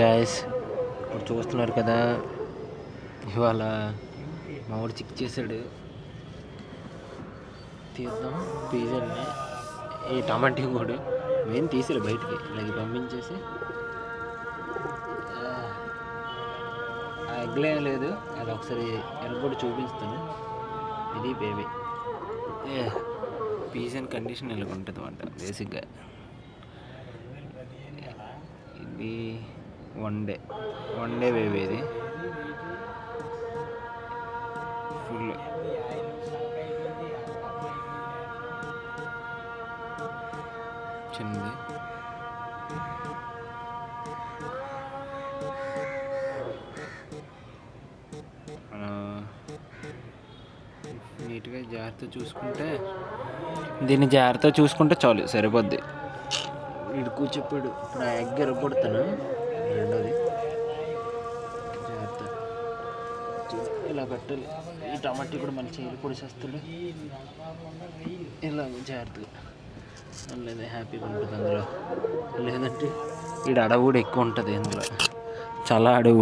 Guys ఇప్పుడు చూస్తున్నారు కదా, ఇవాళ మా వాడు చిక్ చేశాడు. తీద్దాం పిజ్జాని, ఈ టమాటా కూడా మెయిన్ తీసాడు బయటికి, ఇలా పంపించేసి ఆ ఎగ్లే లేదు, అది ఒకసారి ఎగ్ కూడా చూపిస్తాను. ఇది బేబీ పిజ్జా కండిషన్ ఇలా ఉంటుంది అన్నమాట బేసిక్గా. ఇది వన్ డే బేబీ, ఇది ఫుల్ చిన్నది. నీట్గా జాగ్రత్త చూసుకుంటే, దీన్ని జాగ్రత్త చూసుకుంటే చాలు, సరిపోద్ది. వీడు కూర్చోపాడు. ఇప్పుడు ఆ ఎగ్ ఎరగొడతాను, రెండోది జాగ్రత్త ఇలా పెట్టాలి. ఈ టమాటా కూడా మన చేయాలి, పొడిచేస్తాడు ఇలా జాగ్రత్తగా. లేదా హ్యాపీగా ఉంటుంది అందులో, లేదంటే వీడు అడవుడు ఎక్కువ ఉంటుంది ఇందులో, చాలా అడవుడు.